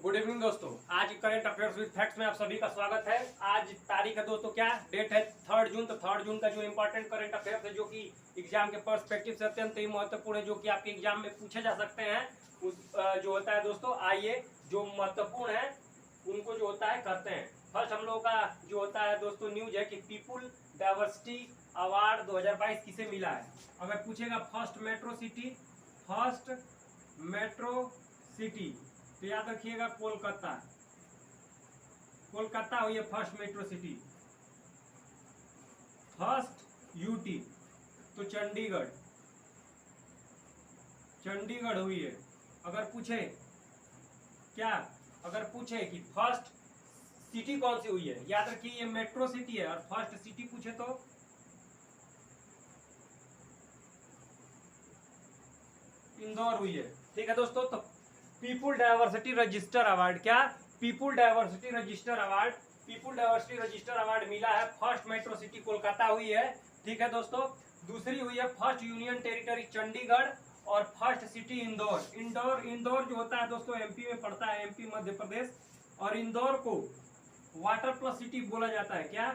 Good evening दोस्तों। आज current affairs with facts में आप सभी का स्वागत है। आज तारीख है दोस्तों, क्या डेट है, 3 जून। तो 3 जून का जो इंपॉर्टेंट करेंट अफेयर्स है, जो कि एग्जाम के पर्सपेक्टिव से अत्यंत ही महत्वपूर्ण है, जो कि आपके एग्जाम में पूछे जा सकते हैं, उस जो होता है दोस्तों, आइए जो महत्वपूर्ण है उनको जो होता है करते हैं। फर्स्ट हम लोगों का जो होता है दोस्तों न्यूज है कि पीपुल डाइवर्सिटी अवार्ड 2022 किसे मिला है। अगर पूछेगा फर्स्ट मेट्रो सिटी तो याद रखिएगा कोलकाता। कोलकाता हुई है first metro city. First UT तो चंडीगढ़ हुई है। अगर पूछे कि फर्स्ट सिटी कौन सी हुई है, याद रखिए ये मेट्रो सिटी है, और फर्स्ट सिटी पूछे तो इंदौर हुई है। ठीक है दोस्तों, तो पीपुल डाइवर्सिटी रजिस्टर अवार्ड, क्या पीपुल डाइवर्सिटी रजिस्टर अवार्ड मिला है। फर्स्ट मेट्रो सिटी कोलकाता हुई है। ठीक है दोस्तों, दूसरी हुई है फर्स्ट यूनियन टेरिटरी चंडीगढ़, और फर्स्ट सिटी इंदौर जो होता है दोस्तों एमपी में पड़ता है, एमपी मध्य प्रदेश। और इंदौर को वाटर प्लस सिटी बोला जाता है, क्या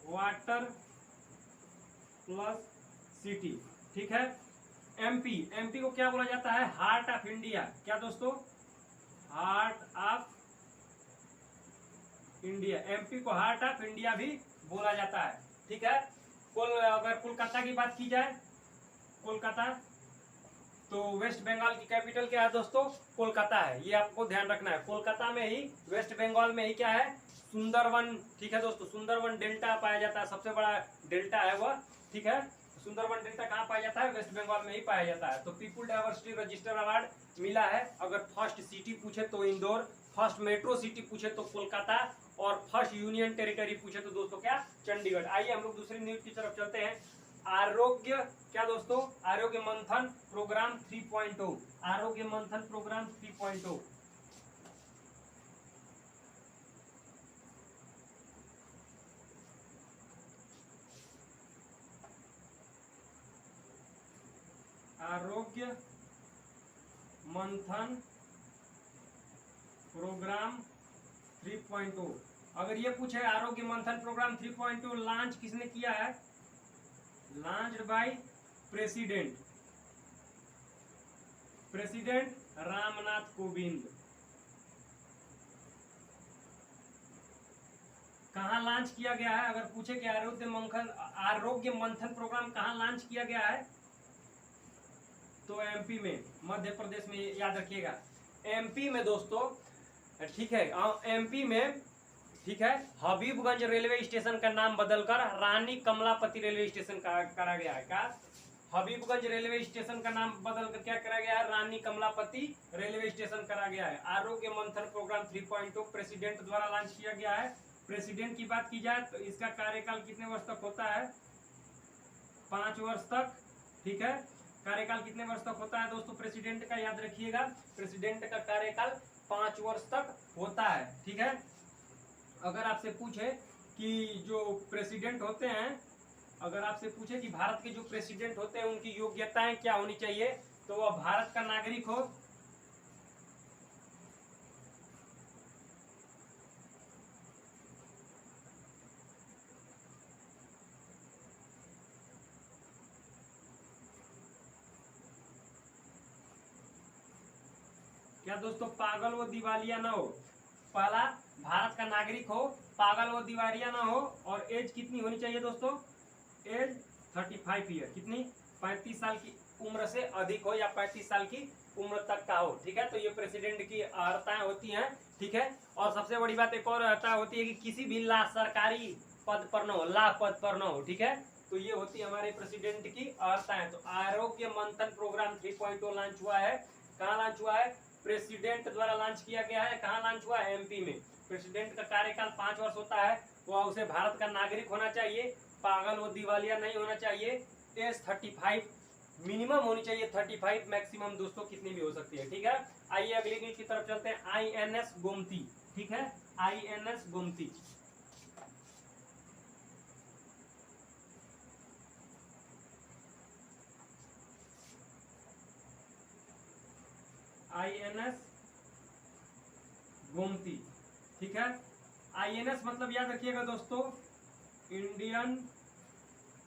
वाटर प्लस सिटी। ठीक है, एमपी को क्या बोला जाता है, हार्ट ऑफ इंडिया। क्या दोस्तों, हार्ट ऑफ इंडिया। एमपी को हार्ट ऑफ इंडिया भी बोला जाता है। ठीक है, अगर कोलकाता की बात की जाए, कोलकाता तो वेस्ट बंगाल की कैपिटल क्या है दोस्तों, कोलकाता है। ये आपको ध्यान रखना है। कोलकाता में ही, वेस्ट बंगाल में ही क्या है, सुंदरवन। ठीक है दोस्तों, सुंदरवन डेल्टा पाया जाता है, सबसे बड़ा डेल्टा है वह। ठीक है, सुंदरवन डेल्टा कहाँ पाया जाता है, वेस्ट बंगाल में ही पाया जाता है। तो पीपुल डाइवर्सिटी रजिस्टर अवार्ड मिला है। अगर फर्स्ट सिटी पूछे तो इंदौर, फर्स्ट मेट्रो सिटी पूछे तो कोलकाता, और फर्स्ट यूनियन टेरिटरी पूछे तो दोस्तों क्या, चंडीगढ़। आइए हम लोग दूसरी न्यूज की तरफ चलते हैं। आरोग्य, क्या दोस्तों, Arogya Manthan programme 3.0, Arogya Manthan programme 3.0। Arogya Manthan programme 3.0। अगर ये पूछे आरोग्य मंथन प्रोग्राम 3.0 लॉन्च किसने किया है, launched by president Ramnath Kovind. कहां लॉन्च किया गया है, अगर पूछे कि आरोग्य मंथन प्रोग्राम कहां लॉन्च किया गया है, तो एमपी में, मध्य प्रदेश में, याद रखिएगा एमपी में दोस्तों। ठीक है, एमपी में, ठीक है, हबीबगंज रेलवे स्टेशन का नाम बदलकर रानी कमलापति रेलवे स्टेशन करा गया है। क्या, हबीबगंज रेलवे स्टेशन का नाम बदलकर क्या करा गया है, रानी कमलापति रेलवे स्टेशन करा गया है। आरोग्य मंथन प्रोग्राम 3.0 प्रेसिडेंट द्वारा लॉन्च किया गया है। प्रेसिडेंट की बात की जाए तो इसका कार्यकाल कितने वर्ष तक होता है, 5 वर्ष तक। ठीक है, कार्यकाल कितने वर्ष तक होता है दोस्तों प्रेसिडेंट का, याद रखिएगा प्रेसिडेंट का कार्यकाल 5 वर्ष तक होता है। ठीक है, अगर आपसे पूछे कि जो प्रेसिडेंट होते हैं, अगर आपसे पूछे कि भारत के जो प्रेसिडेंट होते हैं उनकी योग्यताएं क्या होनी चाहिए, तो वह भारत का नागरिक हो, क्या दोस्तों, पागल व दिवालिया ना हो। पहला, भारत का नागरिक हो, पागल व दिवालिया ना हो, और एज कितनी होनी चाहिए दोस्तों, एज 35 ईयर, कितनी, 35 साल की उम्र से अधिक हो, या 35 साल की उम्र तक का हो। ठीक है, तो ये प्रेसिडेंट की अर्हताएं होती हैं। ठीक है, और सबसे बड़ी बात एक और अर्हता होती है कि किसी भी सरकारी पद पर न हो, लाभ पद पर न हो। ठीक है, तो ये होती है हमारे प्रेसिडेंट की अर्हताएं। तो आरोग्य मंथन प्रोग्राम 3.0 लॉन्च हुआ है। कहाँ लॉन्च हुआ है, प्रेसिडेंट द्वारा लॉन्च किया गया है। कहाँ लॉन्च हुआ है, एमपी में। प्रेसिडेंट का कार्यकाल 5 वर्ष होता है। वह उसे भारत का नागरिक होना चाहिए, पागल व दिवालिया नहीं होना चाहिए, एज 35 मिनिमम होनी चाहिए, 35 मैक्सिमम दोस्तों कितनी भी हो सकती है। ठीक है, आइए अगली न्यूज की तरफ चलते हैं। आईएनएस गोमती। ठीक है, आईएनएस गोमती, आईएनएस गोमती, ठीक है। INS मतलब याद रखिएगा दोस्तों, इंडियन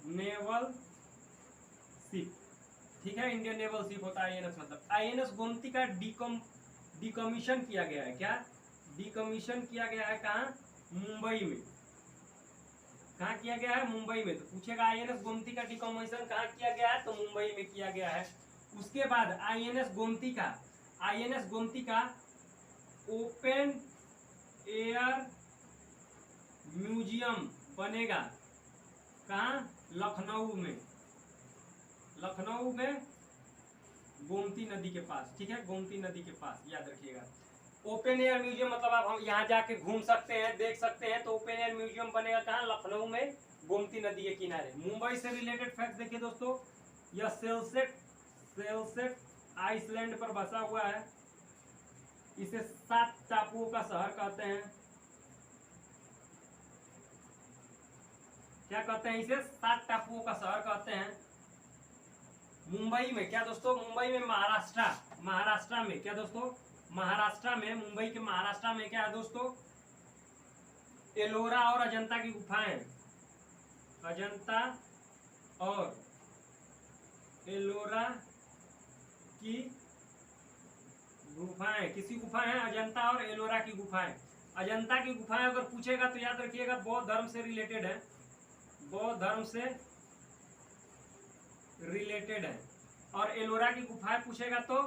नेवल शिप, ठीक है, इंडियन नेवल शिप होता है INS मतलब। INS गोमती का डिकमीशन किया गया है, क्या डिकमीशन किया गया है, कहाँ, मुंबई में। कहाँ किया गया है, मुंबई में। तो पूछेगा INS गोमती का डिकमीशन कहाँ किया गया है, तो मुंबई में किया गया है। उसके बाद INS गोमती का ओपन एयर म्यूजियम बनेगा, कहाँ, लखनऊ में। लखनऊ में गोमती नदी के पास, ठीक है, गोमती नदी के पास, याद रखिएगा। ओपन एयर म्यूजियम मतलब आप हम यहाँ जाके घूम सकते हैं, देख सकते हैं, तो ओपन एयर म्यूजियम बनेगा कहाँ, लखनऊ में, गोमती नदी के किनारे। मुंबई से रिलेटेड फैक्ट देखिए दोस्तों, यह सेलसेट आइसलैंड पर बसा हुआ है। इसे 7 टापुओं का शहर कहते हैं। क्या कहते हैं इसे, 7 टापुओं का शहर कहते हैं। मुंबई में क्या दोस्तों, मुंबई में महाराष्ट्र में क्या दोस्तों, महाराष्ट्र में, मुंबई के महाराष्ट्र में क्या है दोस्तों, एलोरा और अजंता की गुफाएं, अजंता और एलोरा की गुफाएं, किसी गुफाएं हैं, अजंता और एलोरा की गुफाएं। अजंता की गुफाएं अगर पूछेगा तो याद रखिएगा बौद्ध धर्म से रिलेटेड है, बौद्ध धर्म से रिलेटेड है। और एलोरा की गुफाएं पूछेगा तो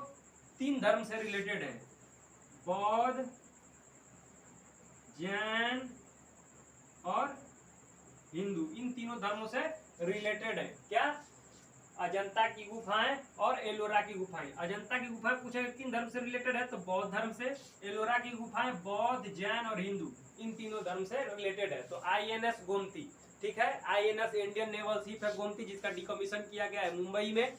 3 धर्म से रिलेटेड है, बौद्ध, जैन और हिंदू, इन तीनों धर्मों से रिलेटेड है। क्या, अजंता की गुफाएं और एलोरा की गुफाएं। अजंता की गुफाएं पूछेगा किन धर्म से रिलेटेड है, तो बौद्ध धर्म से। एलोरा की गुफाएं बौद्ध, जैन और हिंदू, इन तीनों धर्म से रिलेटेड है। तो INS गोमती, ठीक है, INS इंडियन नेवल शिप है गोमती, जिसका डिकमीशन किया गया है मुंबई में।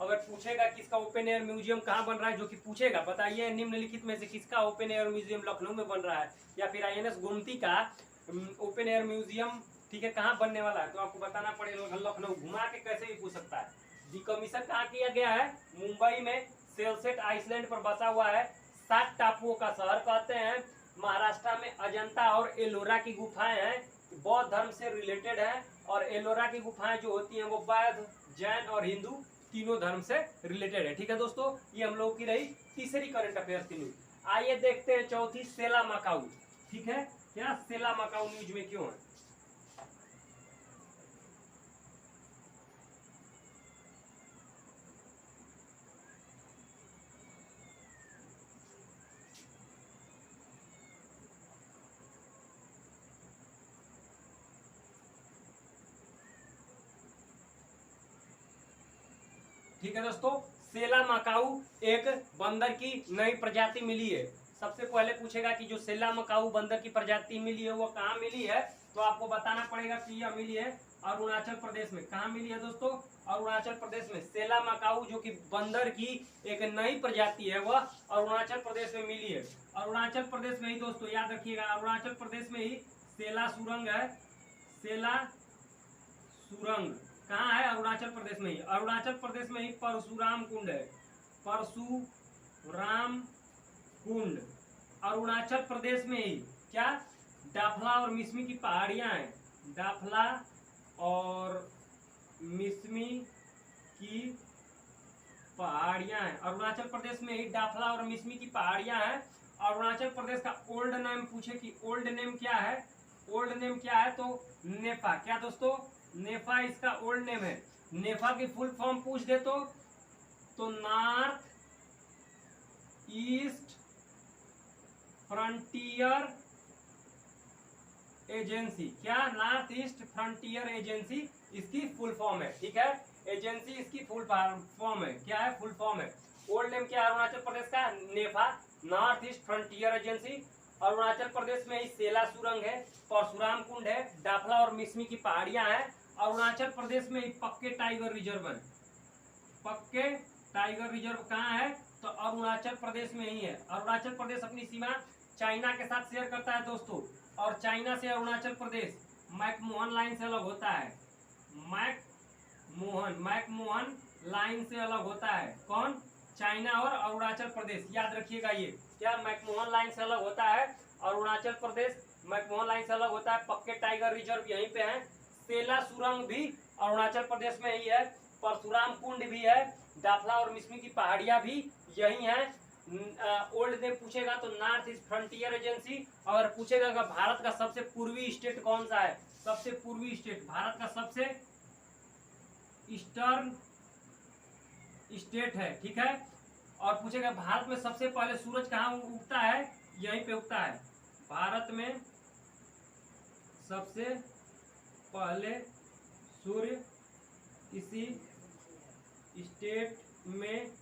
अगर पूछेगा किसका ओपन एयर म्यूजियम कहाँ बन रहा है, जो कि पूछेगा, बताइए निम्नलिखित में से किसका ओपन एयर म्यूजियम लखनऊ में बन रहा है, या फिर INS गोमती का ओपन एयर म्यूजियम, ठीक है, कहाँ बनने वाला है, तो आपको बताना पड़ेगा लखनऊ। घुमा के कैसे भी पूछ सकता है। डिकमीशन कहाँ किया गया है, मुंबई में, सेलसेट आइसलैंड पर बसा हुआ है, 7 टापुओं का शहर कहते हैं। महाराष्ट्र में अजंता और एलोरा की गुफाएं हैं, बौद्ध धर्म से रिलेटेड है। और एलोरा की गुफाएं जो होती हैं वो बौद्ध, जैन और हिंदू तीनों धर्म से रिलेटेड है, ठीक है दोस्तों। ये हम लोगों की रही तीसरी करंट अफेयर्स की न्यूज। आइए देखते हैं चौथी, सेला मकाऊ, ठीक है, क्या सेला मकाऊ न्यूज में क्यों है। ठीक है दोस्तों, सेला मकाऊ एक बंदर की नई प्रजाति मिली है। सबसे पहले पूछेगा कि जो सेला मकाऊ बंदर की प्रजाति मिली है वो कहाँ मिली है, तो आपको बताना पड़ेगा कि यह मिली है अरुणाचल प्रदेश में। कहाँ मिली है दोस्तों, अरुणाचल प्रदेश में। सेला मकाऊ जो कि बंदर की एक नई प्रजाति है वह अरुणाचल प्रदेश में मिली है। अरुणाचल प्रदेश में ही दोस्तों, याद रखिएगा, अरुणाचल प्रदेश में ही सेला सुरंग है। सेला सुरंग कहाँ है, अरुणाचल प्रदेश में ही। अरुणाचल प्रदेश में ही परशुराम कुंड है, परशुराम कुंड। अरुणाचल प्रदेश में ही क्या, डाफला और मिसमी की पहाड़ियां हैं, डाफला और मिसमी की पहाड़ियां हैं। अरुणाचल प्रदेश में ही डाफला और मिसमी की पहाड़ियां हैं। अरुणाचल प्रदेश का ओल्ड नेम पूछे कि ओल्ड नेम क्या है, ओल्ड नेम क्या है, तो नेफा। क्या दोस्तों, नेफा इसका ओल्ड नेम है। नेफा की फुल फॉर्म पूछ दे तो नॉर्थ ईस्ट फ्रंटियर एजेंसी। क्या, नॉर्थ ईस्ट फ्रंटियर एजेंसी इसकी फुल फॉर्म है, ठीक है, एजेंसी इसकी फुल फॉर्म है। क्या है, फुल फॉर्म है। ओल्ड नेम क्या है अरुणाचल प्रदेश का, NEFA, north east frontier agency. Arunachal Pradesh में ही सेला सुरंग है, परशुराम कुंड है, डाफला और मिसमी की पहाड़ियां हैं। अरुणाचल प्रदेश में ही पक्के टाइगर रिजर्व है। पक्के टाइगर रिजर्व कहाँ है, तो अरुणाचल प्रदेश में ही है। अरुणाचल प्रदेश अपनी सीमा चाइना के साथ शेयर करता है दोस्तों, और चाइना से अरुणाचल प्रदेश मैकमोहन लाइन से अलग होता है। मैकमोहन लाइन से अलग होता है। कौन, चाइना और अरुणाचल प्रदेश, याद रखिएगा ये। क्या मैकमोहन लाइन से अलग होता है अरुणाचल प्रदेश, मैकमोहन लाइन से अलग होता है। पक्के टाइगर रिजर्व यहीं पे है। सेला सुरंग भी अरुणाचल प्रदेश में ही है। परशुराम कुंड भी है। दाफला और मिसमी की पहाड़ियां भी यही हैं। ओल्ड में पूछेगा तो नॉर्थ ईस्ट फ्रंटियर एजेंसी। और पूछेगा कि भारत का सबसे पूर्वी स्टेट कौन सा है, सबसे पूर्वी स्टेट, भारत का सबसे ईस्टर्न स्टेट है, ठीक है। और पूछेगा भारत में सबसे पहले सूरज कहाँ उगता है, यहीं पे उगता है। भारत में सबसे पहले सूर्य इसी स्टेट में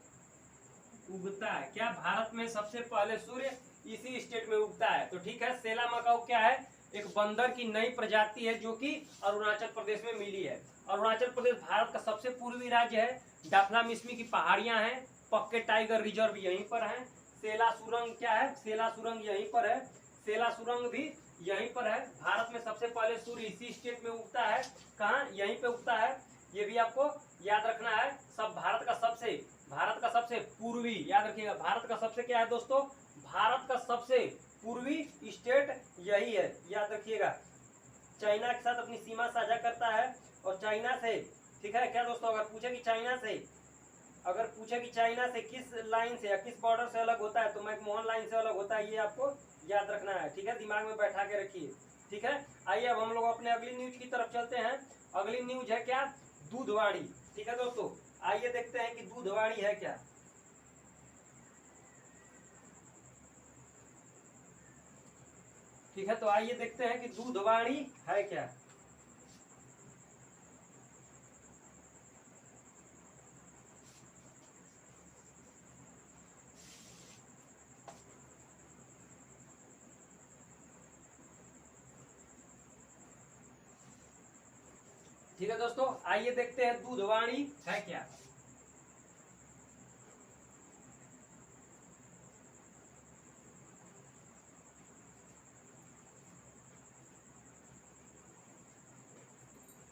उगता है। क्या भारत में सबसे पहले सूर्य इसी स्टेट में उगता है, तो ठीक है। सेला मकाऊ क्या है, एक बंदर की नई प्रजाति है जो कि अरुणाचल प्रदेश में मिली है। अरुणाचल प्रदेश भारत का सबसे पूर्वी राज्य है। दाफला मिसमी की पहाड़ियां हैं। पक्के टाइगर रिजर्व यहीं पर हैं। सेला सुरंग क्या है, सेला सुरंग यहीं पर है। सेला सुरंग भी यहीं पर है। भारत में सबसे पहले सूर्य इसी स्टेट में उगता है। कहाँ, यहीं पे उगता है। ये भी आपको याद रखना है। सब भारत का सबसे पूर्वी, याद रखिएगा, भारत का सबसे क्या है दोस्तों, भारत का सबसे पूर्वी स्टेट यही है, याद रखिएगा। चाइना के साथ अपनी सीमा साझा करता है। और चाइना से, ठीक है क्या दोस्तों, अगर पूछे कि चाइना से किस लाइन से या किस बॉर्डर से अलग होता है, तो मैकमोहन लाइन से अलग होता है। ये आपको याद रखना है, ठीक है, दिमाग में बैठा के रखिए, ठीक है। आइए अब हम लोग अपने अगली न्यूज की तरफ चलते हैं। अगली न्यूज है क्या, दूधवाड़ी, ठीक है दोस्तों। आइए देखते हैं कि दूधवाड़ी है क्या। ठीक है, तो आइए देखते हैं कि दूधवाड़ी है क्या। ठीक है दोस्तों, आइए देखते हैं दूधवाड़ी है क्या।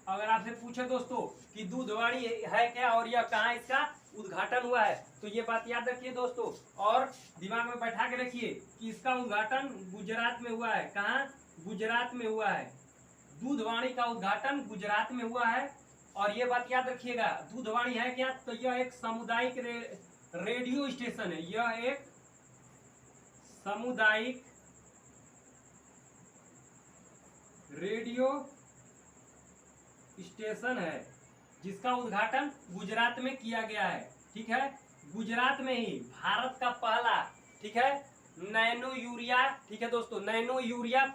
अगर आपसे पूछे दोस्तों कि दूधवाड़ी है क्या और यह कहाँ इसका उद्घाटन हुआ है, तो ये बात याद रखिए दोस्तों, और दिमाग में बैठा के रखिए कि इसका उद्घाटन गुजरात में हुआ है। कहाँ, गुजरात में हुआ है। दूधवाड़ी का उद्घाटन गुजरात में हुआ है। और ये बात याद रखिएगा, दूधवाड़ी है क्या, तो यह एक सामुदायिक रेडियो स्टेशन है। यह एक सामुदायिक रेडियो स्टेशन है जिसका उद्घाटन गुजरात में किया गया है, ठीक है। गुजरात में ही भारत का पहला, ठीक है, नैनो यूरिया, ठीक है दोस्तों, नैनो यूरिया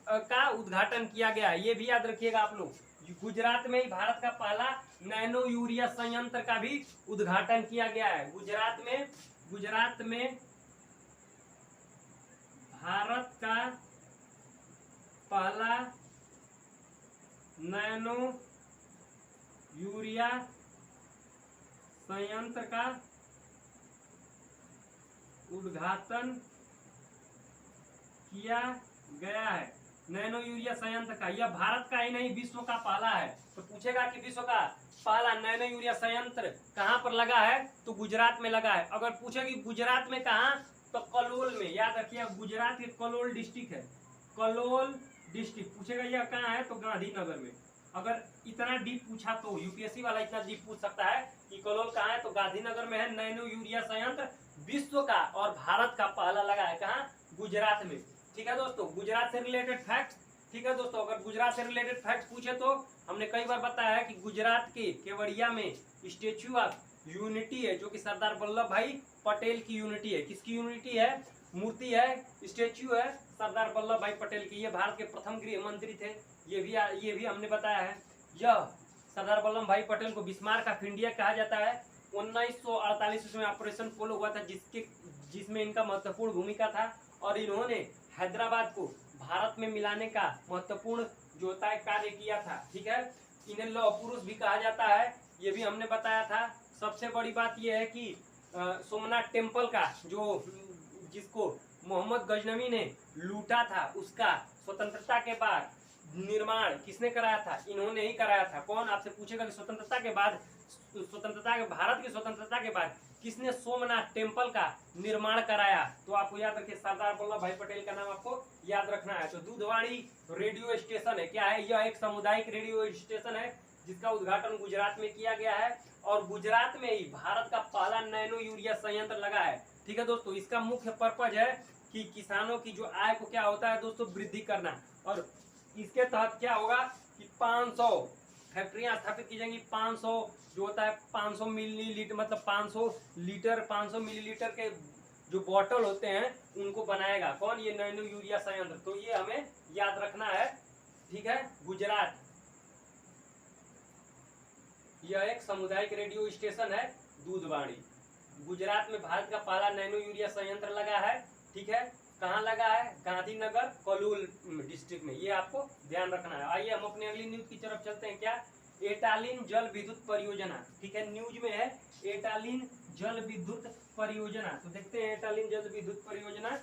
का उद्घाटन किया गया है। ये भी याद रखिएगा आप लोग, गुजरात में ही भारत का पहला नैनो यूरिया संयंत्र का भी उद्घाटन किया गया है। गुजरात में भारत का पहला नैनो यूरिया संयंत्र का उद्घाटन किया गया है। नैनो यूरिया संयंत्र का, यह भारत का ही नहीं विश्व का पहला है। तो पूछेगा कि विश्व का पहला नैनो यूरिया संयंत्र कहाँ पर लगा है, तो गुजरात में लगा है। अगर पूछे कि गुजरात में कहाँ, तो कलोल में, याद रखिए, गुजरात के कलोल डिस्ट्रिक्ट है। कलोल डिस्ट्रिक्ट पूछेगा यह कहाँ है, तो गांधीनगर में। अगर इतना डीप पूछा तो यूपीएससी वाला इतना डीप पूछ सकता है कि कलोल कहाँ है, तो गांधीनगर में है। नैनो यूरिया संयंत्र विश्व का और भारत का पहला लगा है, कहाँ, गुजरात में। ठीक है दोस्तों, गुजरात से रिलेटेड फैक्ट, ठीक है दोस्तों, अगर गुजरात से रिलेटेड फैक्ट पूछे तो हमने कई बार बताया है कि गुजरात के केवड़िया में स्टेच्यू ऑफ यूनिटी है, जो कि सरदार वल्लभ भाई पटेल की यूनिटी है। किसकी यूनिटी है, मूर्ति है, स्टेच्यू है सरदार वल्लभ भाई पटेल की। ये भारत के प्रथम गृह मंत्री थे, ये भी हमने बताया है। यह सरदार वल्लभ भाई पटेल को बिस्मार्क ऑफ इंडिया कहा जाता है। 1948 में ऑपरेशन पोलो हुआ था, जिसमें इनका महत्वपूर्ण भूमिका था। और इन्होंने हैदराबाद को भारत में मिलाने का महत्वपूर्ण जो होता है कार्य किया था, ठीक है। इन्हें लौह पुरुष भी कहा जाता है, ये भी हमने बताया था। सबसे बड़ी बात यह है कि सोमनाथ टेम्पल का जिसको मोहम्मद गजनवी ने लूटा था, उसका स्वतंत्रता के बाद निर्माण किसने कराया था? इन्होंने ही कराया था। कौन? आपसे पूछेगा कि स्वतंत्रता के बाद, भारत की स्वतंत्रता के बाद किसने सोमनाथ टेम्पल का निर्माण कराया? तो आपको याद रखिए, सरदार वल्लभ भाई पटेल का नाम आपको याद रखना है। तो दूधवाड़ी रेडियो स्टेशन है, क्या है? यह एक सामुदायिक रेडियो स्टेशन है जिसका उद्घाटन गुजरात में किया गया है और गुजरात में ही भारत का पहला नैनो यूरिया संयंत्र लगा है। ठीक है दोस्तों, इसका मुख्य पर्पज है कि किसानों की जो आय को क्या होता है दोस्तों, वृद्धि करना। और इसके तहत क्या होगा कि 500 फैक्ट्रियां स्थापित की जाएंगी। 500 जो होता है 500 मिलीलीटर, मतलब 500 लीटर, 500 मिलीलीटर के जो बॉटल होते हैं उनको बनाएगा। कौन? ये नैनो यूरिया संयंत्र। तो ये हमें याद रखना है। ठीक है, गुजरात, यह एक सामुदायिक रेडियो स्टेशन है दूधवाड़ी। गुजरात में भारत का पहला नैनो यूरिया संयंत्र लगा है। ठीक है, कहाँ लगा है? गांधीनगर कलूल डिस्ट्रिक्ट में। ये आपको ध्यान रखना है। आइए हम अपने अगली न्यूज की तरफ चलते हैं। क्या? एटालिन जल विद्युत परियोजना। ठीक है, न्यूज में है एटालिन जल विद्युत परियोजना। तो देखते हैं एटालिन जल विद्युत परियोजना।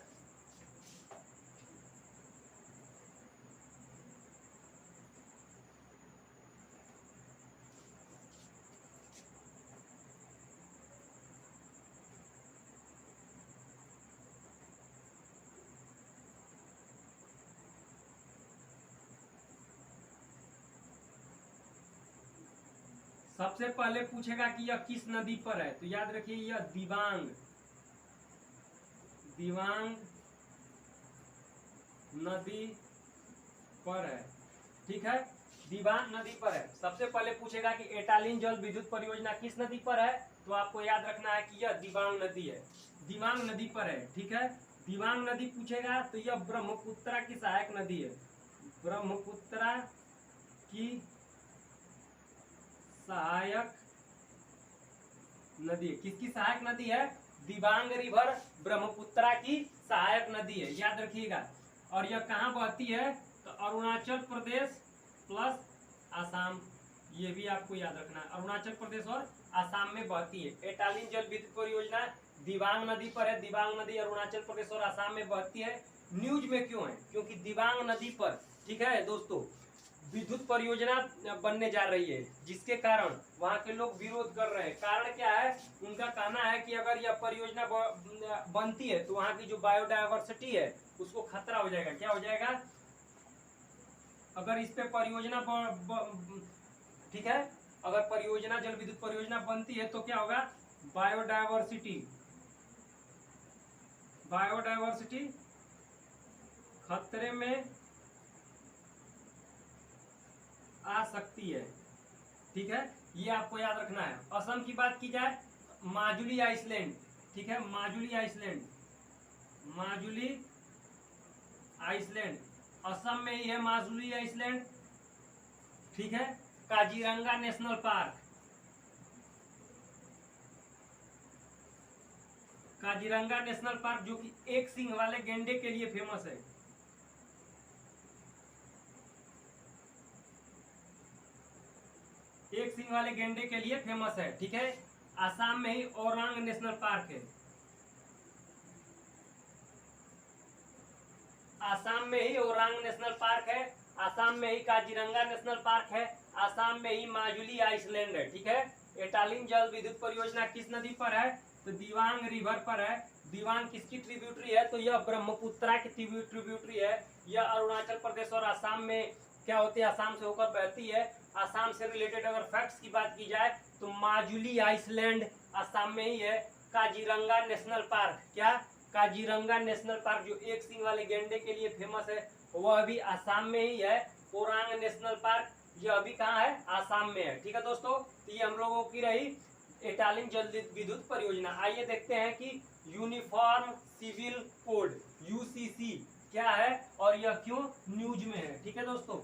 सबसे पहले पूछेगा कि यह किस नदी पर है। तो याद रखिए, यह दिबांग नदी पर है। ठीक है, दिबांग नदी पर है। सबसे पहले पूछेगा कि एटालिन जल विद्युत परियोजना किस नदी पर है। तो आपको याद रखना है कि यह दिबांग नदी है, दिबांग नदी पर है। ठीक है, दिबांग नदी पूछेगा तो यह ब्रह्मपुत्रा की सहायक नदी है। ब्रह्मपुत्रा की सहायक नदी है। किसकी सहायक नदी है? दिबांग रिवर ब्रह्मपुत्रा की सहायक नदी है, याद रखिएगा। और यह कहाँ बहती है? तो अरुणाचल प्रदेश प्लस आसाम, ये भी आपको याद रखना है। अरुणाचल प्रदेश और आसाम में बहती है। एटालिन जल विद्युत परियोजना दिबांग नदी पर है। दिबांग नदी अरुणाचल प्रदेश और आसाम में बहती है। न्यूज में क्यों है? क्योंकि दिबांग नदी पर, ठीक है दोस्तों, विद्युत परियोजना बनने जा रही है, जिसके कारण वहां के लोग विरोध कर रहे हैं। कारण क्या है? उनका कहना है कि अगर यह परियोजना बनती है तो वहां की जो बायोडायवर्सिटी है उसको खतरा हो जाएगा। क्या हो जाएगा? अगर इस पे परियोजना ठीक है, अगर परियोजना जल विद्युत परियोजना बनती है तो क्या होगा? बायोडायवर्सिटी खतरे में आ सकती है। ठीक है, ये आपको याद रखना है। असम की बात की जाए, माजुली आइसलैंड। ठीक है, माजुली आइसलैंड असम में ही है। माजुली आइसलैंड, ठीक है। Kaziranga national park, Kaziranga national park जो कि एक सींग वाले गेंडे के लिए फेमस है। एक सींग वाले गेंडे के लिए फेमस है। ठीक है, आसाम में ही ओरांग नेशनल पार्क है। आसाम में ही ओरांग नेशनल पार्क है। आसाम में ही काजीरंगा नेशनल पार्क है। आसाम में ही माजुली आइसलैंड है। ठीक है, एटालिन जल विद्युत परियोजना किस नदी पर है? तो दिबांग रिवर पर है। दिबांग किसकी ट्रिब्यूटरी है? तो यह ब्रह्मपुत्रा की ट्रिब्यूटरी है। यह अरुणाचल प्रदेश और आसाम में क्या होती है? आसाम से होकर बहती है। आसाम से रिलेटेड अगर फैक्ट्स की बात की जाए तो माजुली आइसलैंड आसाम में ही है। काजीरंगा नेशनल पार्क, क्या? काजीरंगा नेशनल पार्क जो एक सींग वाले गेंडे के लिए फेमस है, वह भी आसाम में ही है। ओरांग नेशनल पार्क यह भी कहाँ है? आसाम में है। ठीक है दोस्तों, तो ये हम लोगों की रही एटालिन जल विद्युत परियोजना। आइए देखते हैं कि यूनिफॉर्म सिविल कोड यूसीसी क्या है और यह क्यों न्यूज में है। ठीक है दोस्तों,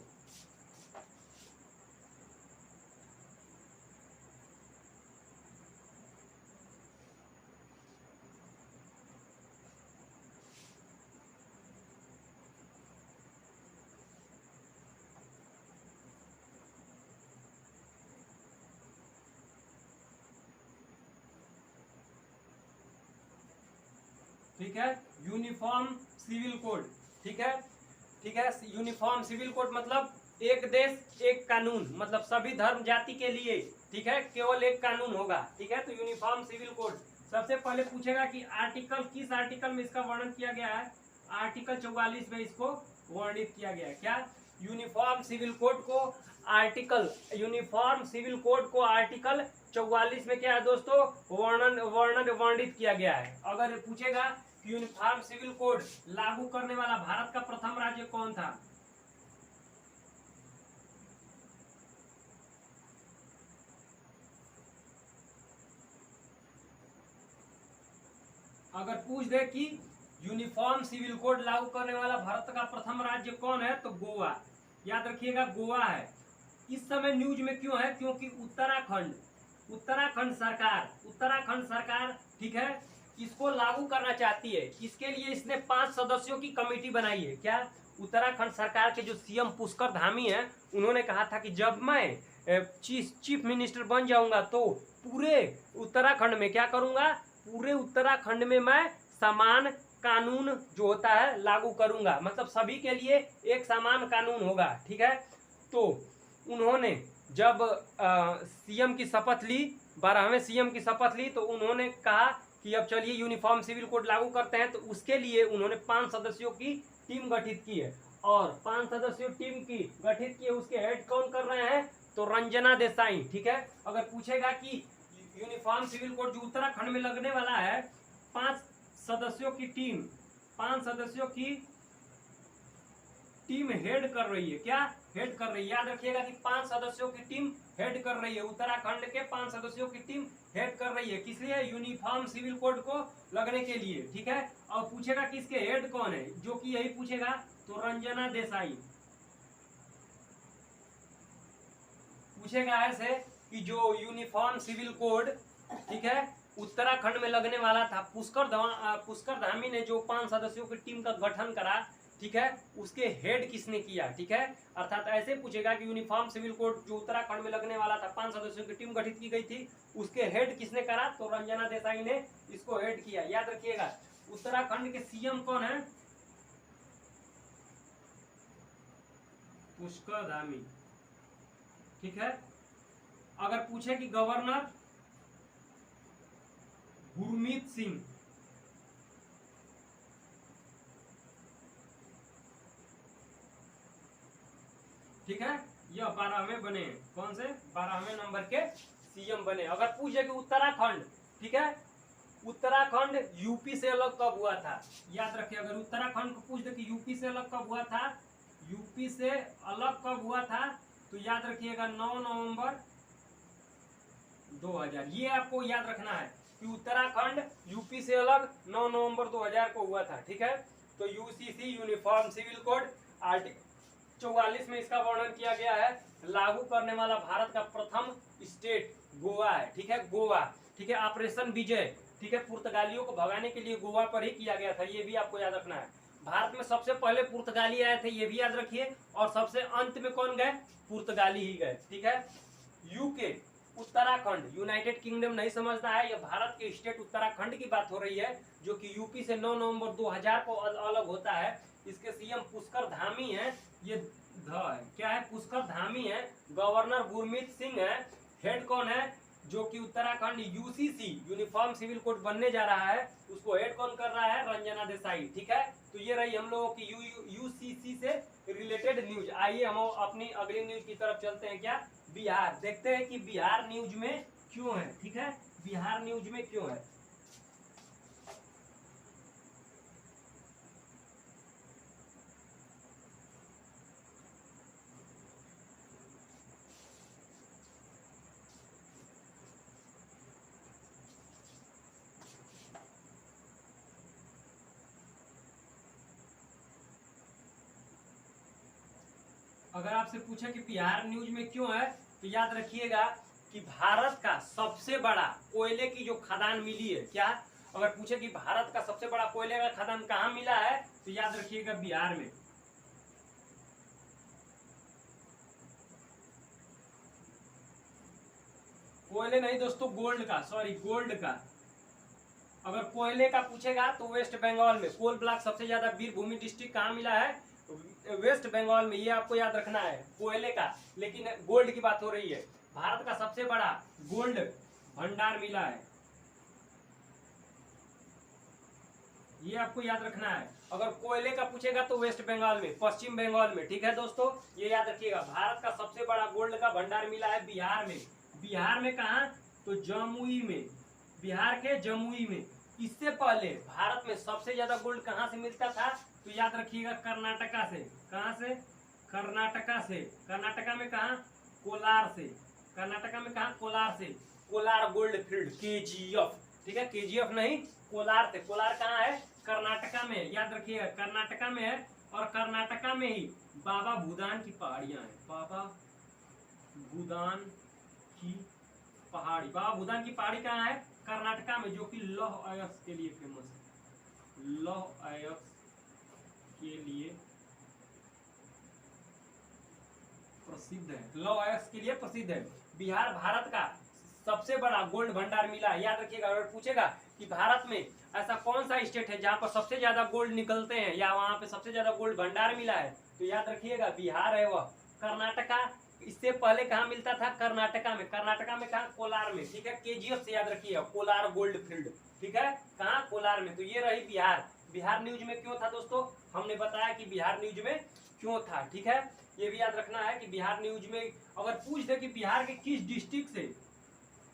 ठीक है, यूनिफॉर्म सिविल कोड। ठीक है, ठीक है। यूनिफॉर्म सिविल कोड मतलब एक देश एक कानून, मतलब सभी धर्म जाति के लिए, ठीक है, केवल एक कानून होगा, ठीक है। तो यूनिफॉर्म सिविल कोड सबसे पहले पूछेगा कि आर्टिकल, किस आर्टिकल में इसका वर्णन किया गया है। आर्टिकल 44 में इसको वर्णित किया गया है। क्या? यूनिफॉर्म सिविल कोड को आर्टिकल, यूनिफॉर्म सिविल कोड को आर्टिकल 44 में क्या है दोस्तों, वर्णित किया गया है। अगर पूछेगा कि यूनिफॉर्म सिविल कोड लागू करने वाला भारत का प्रथम राज्य कौन था, अगर पूछ दे कि यूनिफॉर्म सिविल कोड लागू करने वाला भारत का प्रथम राज्य कौन है, तो गोवा। याद रखिएगा, गोवा है। इस समय न्यूज में क्यों है, क्योंकि उत्तराखंड सरकार, ठीक है, इसको लागू करना चाहती है। इसके लिए इसने 5 सदस्यों की कमेटी बनाई है। क्या? उत्तराखंड सरकार के जो सीएम पुष्कर धामी है, उन्होंने कहा था कि जब मैं चीफ मिनिस्टर बन जाऊंगा तो पूरे उत्तराखंड में क्या करूंगा, पूरे उत्तराखंड में मैं समान कानून जो होता है लागू करूंगा, मतलब सभी के लिए एक समान कानून होगा, ठीक है। तो उन्होंने जब सीएम की शपथ ली, 12वें सीएम की शपथ ली, तो उन्होंने कहा कि अब चलिए यूनिफॉर्म सिविल कोड लागू करते हैं। तो उसके लिए उन्होंने 5 सदस्यों की टीम गठित की है, और 5 सदस्यों टीम की गठित की है। उसके हेड कौन कर रहे हैं, तो रंजना देसाई, ठीक है। अगर पूछेगा कि यूनिफॉर्म सिविल कोड जो उत्तराखंड में लगने वाला है, 5 सदस्यों की टीम, 5 सदस्यों की टीम हेड कर रही है। क्या? हेड कर रही है। याद रखिएगा कि 5 सदस्यों की टीम हेड कर रही है। उत्तराखंड के 5 सदस्यों की टीम हेड कर रही है। किस लिए? यूनिफॉर्म सिविल कोड को लगने के लिए, ठीक है। और पूछेगा कि इसके हेड कौन है, जो कि यही पूछेगा, तो रंजना देसाई पूछेगा ऐसे कि जो यूनिफॉर्म सिविल कोड, ठीक है, उत्तराखंड में लगने वाला था, पुष्कर धामी ने जो 5 सदस्यों की टीम का गठन करा, ठीक है, उसके हेड किसने किया, ठीक है। अर्थात ऐसे पूछेगा कि यूनिफॉर्म सिविल कोड जो उत्तराखंड में लगने वाला था, 5 सदस्यों की टीम गठित की गई थी, उसके हेड किसने करा, तो रंजना देसाई ने इसको हेड किया। याद रखिएगा। उत्तराखंड के सीएम कौन है, पुष्कर धामी, ठीक है। अगर पूछे कि गवर्नर, गुरमीत सिंह, ठीक है, यह 12वें बने। कौन से? 12वें नंबर के सीएम बने। अगर पूछे कि उत्तराखंड, ठीक है, उत्तराखंड यूपी से अलग कब हुआ था, याद रखिए। अगर उत्तराखंड को पूछ दे कि यूपी से अलग कब हुआ था, यूपी से अलग कब हुआ था, तो याद रखिएगा 9 नवंबर 2000। ये आपको याद रखना है कि उत्तराखंड यूपी से अलग 9 नवंबर 2000 को हुआ था, ठीक है। तो UCC uniform civil code article 44 में इसका वर्णन किया गया है। लागू करने वाला भारत का प्रथम स्टेट गोवा है, ठीक है, गोवा, ठीक है। ऑपरेशन विजय, ठीक है, पुर्तगालियों को भगाने के लिए गोवा पर ही किया गया था, ये भी आपको याद रखना है। भारत में सबसे पहले पुर्तगाली आए थे, ये भी याद रखिए। और सबसे अंत में कौन गए, पुर्तगाली ही गए, ठीक है। यूके, उत्तराखंड, यूनाइटेड किंगडम नहीं समझना है, यह भारत के स्टेट उत्तराखंड की बात हो रही है, जो कि यूपी से 9 नवंबर 2000 को अलग होता है। इसके सीएम पुष्कर धामी है, ये है, क्या है, पुष्कर धामी है। गवर्नर गुरमीत सिंह है। हेड कौन है, जो कि Uttarakhand UCC uniform civil code बनने जा रहा है, उसको हेड कौन कर रहा है, रंजना देसाई, ठीक है। तो ये रही हम लोगों की यूसीसी से रिलेटेड न्यूज। आइए हम अपनी अगली न्यूज की तरफ चलते हैं। क्या? बिहार। देखते हैं कि बिहार न्यूज में क्यों है, ठीक है, बिहार न्यूज में क्यों है। अगर आपसे पूछे कि बिहार न्यूज में क्यों है, तो याद रखिएगा कि भारत का सबसे बड़ा कोयले की जो खदान मिली है, क्या, अगर पूछे कि भारत का सबसे बड़ा कोयले का खदान कहाँ मिला है, तो याद रखिएगा बिहार में। कोयले नहीं दोस्तों, गोल्ड का, सॉरी, गोल्ड का। अगर कोयले का पूछेगा तो वेस्ट बंगाल में कोल ब्लॉक सबसे ज्यादा, वीरभूमि डिस्ट्रिक्ट कहाँ मिला है, वेस्ट बंगाल में, ये आपको याद रखना है, कोयले का, लेकिन गोल्ड की बात हो रही है। भारत का सबसे बड़ा गोल्ड भंडार मिला है, ये आपको याद रखना है। अगर कोयले का पूछेगा तो वेस्ट बंगाल में, पश्चिम बंगाल में, ठीक है दोस्तों, ये याद रखिएगा। भारत का सबसे बड़ा गोल्ड का भंडार मिला है बिहार में। बिहार में कहा? तो जमुई में, बिहार के जमुई में। इससे पहले भारत में सबसे ज्यादा गोल्ड कहाँ से मिलता था? तो याद रखिएगा कर्नाटका से। कहाँ से? कर्नाटका से। कर्नाटका में कहा? कोलार से। कर्नाटका में कहा? कोलार से। कोलार गोल्ड फील्ड, केजीएफ, ठीक है, केजीएफ नहीं, कोलार से। कोलार कहाँ है? कर्नाटका में, याद रखिएगा कर्नाटका में है। और कर्नाटका में ही बाबा भूदान की पहाड़ियां हैं, बाबा भूदान की पहाड़ी। बाबा भूदान की पहाड़ी कहाँ है? कर्नाटका में, जो कि लौह अयस्क के लिए फेमस है, लौह अयस्क के लिए प्रसिद्ध है, लौह अयस्क के लिए प्रसिद्ध है। बिहार भारत का सबसे बड़ा गोल्ड भंडार मिला है, याद रखिएगा। अगर पूछेगा कि भारत में ऐसा कौन सा स्टेट है जहां पर सबसे ज्यादा गोल्ड निकलते हैं या वहां पे सबसे ज्यादा गोल्ड भंडार मिला है, तो याद रखिएगा बिहार है वह। कर्नाटका, इससे पहले कहाँ मिलता था? कर्नाटका में। कर्नाटका में कहा? कोलार में, ठीक है, केजीएफ से याद रखिएगा, कोलार गोल्ड फील्ड, ठीक है, कहाँ? कोलार में। तो ये रही बिहार। बिहार न्यूज में क्यों था दोस्तों? हमने बताया कि बिहार न्यूज में क्यों था, ठीक है। ये भी याद रखना है कि बिहार न्यूज में अगर पूछ दे कि बिहार के किस डिस्ट्रिक्ट से,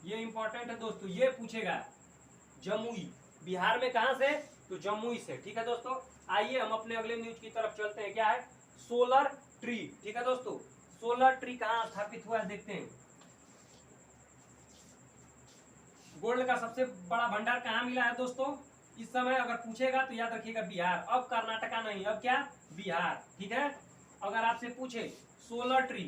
ये इंपॉर्टेंट है दोस्तों, ये पूछेगा। जमुई, बिहार में कहां से? तो जमुई से, ठीक है दोस्तों। आइए हम अपने अगले न्यूज की तरफ चलते हैं। क्या है? सोलर ट्री, ठीक है दोस्तों। सोलर ट्री कहां स्थापित हुआ है देखते हैं। गोल्ड का सबसे बड़ा भंडार कहां मिला है दोस्तों इस समय? अगर पूछेगा तो याद रखिएगा बिहार। अब कर्नाटका नहीं, अब क्या? बिहार, ठीक है। अगर आपसे पूछे सोलर ट्री,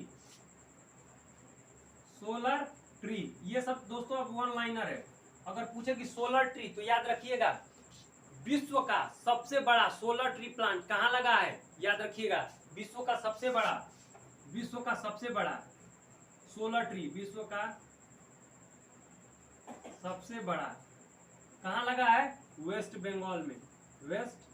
सोलर ट्री, ये सब दोस्तों अब वन लाइनर है। अगर पूछे कि सोलर ट्री, तो याद रखिएगा विश्व का सबसे बड़ा सोलर ट्री प्लांट कहां लगा है? याद रखिएगा विश्व का सबसे बड़ा, विश्व का सबसे बड़ा सोलर ट्री, विश्व का सबसे बड़ा कहां लगा है? वेस्ट बंगाल में, वेस्ट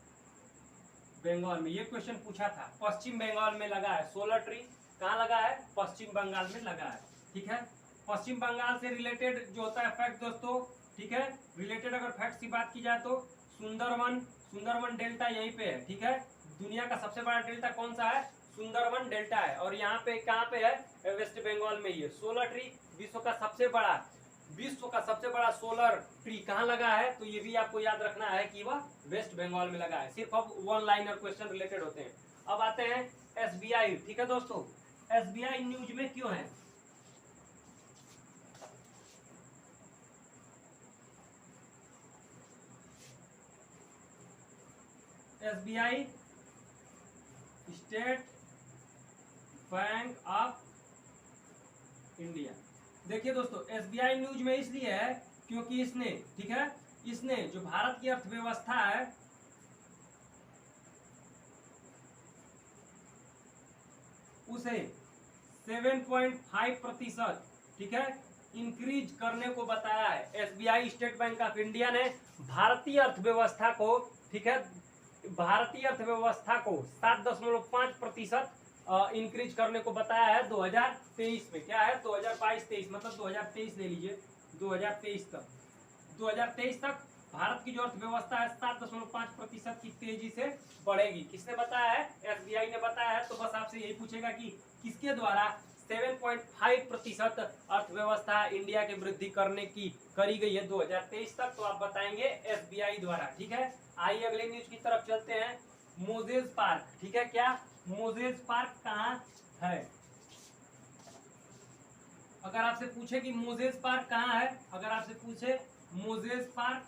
बंगाल में। ये क्वेश्चन पूछा था, पश्चिम बंगाल में लगा है सोलर ट्री। कहां लगा है? पश्चिम बंगाल में लगा है, ठीक है। पश्चिम बंगाल से रिलेटेड जो होता है फैक्ट दोस्तों, ठीक है, रिलेटेड अगर फैक्ट की बात की जाए तो सुंदरवन, सुंदरवन डेल्टा यहीं पे है, ठीक है। दुनिया का सबसे बड़ा डेल्टा कौन सा है? सुंदरवन डेल्टा है। और यहाँ पे कहाँ पे है? वेस्ट बंगाल में ही है। सोलर ट्री विश्व का सबसे बड़ा, विश्व का सबसे बड़ा सोलर ट्री कहाँ लगा है? तो ये भी आपको याद रखना है कि वह वेस्ट बंगाल में लगा है। सिर्फ अब वन लाइनर क्वेश्चन रिलेटेड होते हैं। अब आते हैं एसबीआई, ठीक है दोस्तों। एसबीआई न्यूज में क्यों है? SBI state bank of India. देखिए दोस्तों, एसबीआई न्यूज में इसलिए है क्योंकि इसने, ठीक है, इसने जो भारत की अर्थव्यवस्था है उसे 7.5%, ठीक है, इंक्रीज करने को बताया है। SBI state bank of India ने भारतीय अर्थव्यवस्था को, ठीक है, भारतीय अर्थव्यवस्था को 7.5% इंक्रीज करने को बताया है 2023 में। क्या है? 2022-23, मतलब 2023 ले लीजिए, 2023 तक, 2023 तक भारत की जो अर्थव्यवस्था है 7.5% की तेजी से बढ़ेगी। किसने बताया है? एसबीआई ने बताया है। तो बस आपसे यही पूछेगा कि किसके द्वारा 7.5% अर्थव्यवस्था इंडिया की वृद्धि करने की करी गई है 2023 तक? तो आप बताएंगे एसबीआई द्वारा, ठीक है। आइए अगले न्यूज की तरफ चलते हैं। मोजेज पार्क, ठीक है, क्या? मोजेज पार्क कहाँ है? अगर आपसे पूछे कि मोजेज पार्क कहाँ है, अगर आपसे पूछे मोजेज पार्क,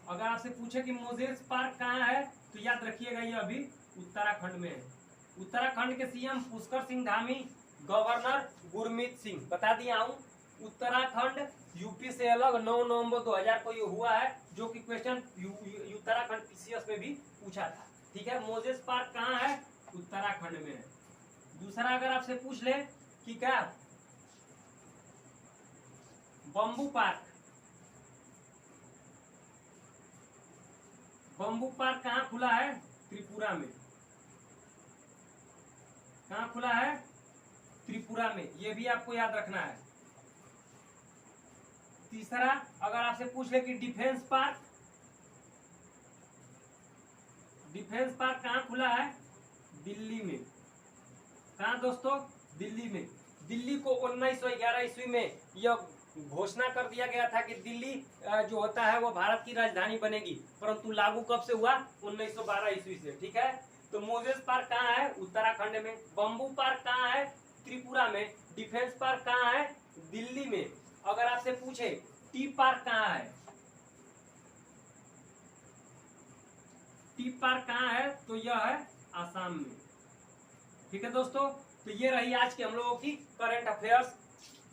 अगर आपसे पूछे कि मोजेज पार्क कहाँ है, तो याद रखिएगा ये अभी उत्तराखंड में है। उत्तराखंड के सीएम पुष्कर सिंह धामी, गवर्नर गुरमीत सिंह। बता दिया हूं, उत्तराखंड यूपी से अलग 9 नवंबर 2000 को ये हुआ है, जो कि क्वेश्चन उत्तराखंड पीसीएस में भी पूछा था, ठीक है। मोजेस पार्क कहाँ है? उत्तराखंड में है। दूसरा अगर आपसे पूछ ले कि क्या बम्बू पार्क, बम्बू पार्क कहाँ खुला है? त्रिपुरा में। कहाँ खुला है? त्रिपुरा में। ये भी आपको याद रखना है। तीसरा, अगर आपसे पूछ ले कि डिफेंस पार्क कहाँ खुला है? दिल्ली में। कहाँ दोस्तों? दिल्ली में। दिल्ली को 1911 ईस्वी में यह घोषणा कर दिया गया था कि दिल्ली जो होता है वो भारत की राजधानी बनेगी, परंतु लागू कब से हुआ? 1912 ईस्वी से। ठीक है, तो मोजेस पार्क कहाँ है? उत्तराखंड में। बम्बू पार्क कहाँ है? त्रिपुरा में। डिफेंस पार्क कहाँ है? दिल्ली में। अगर आपसे पूछे टी पार्क कहाँ है? टी पार्क कहाँ है? तो यह है आसाम में। ठीक है दोस्तों, तो ये रही आज की हम लोगों की करंट अफेयर्स।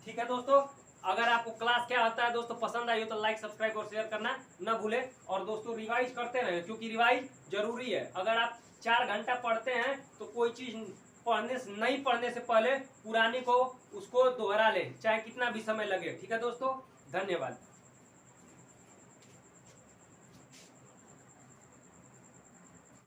ठीक है दोस्तों, अगर आपको क्लास क्या होता है दोस्तों पसंद आई हो तो लाइक, सब्सक्राइब और शेयर करना न भूले। और दोस्तों रिवाइज करते रहे, क्योंकि रिवाइज जरूरी है। अगर आप 4 घंटा पढ़ते हैं तो कोई चीज नहीं पढ़ने से पहले पुरानी को उसको दोहरा ले, चाहे कितना भी समय लगे। ठीक है दोस्तों, धन्यवाद।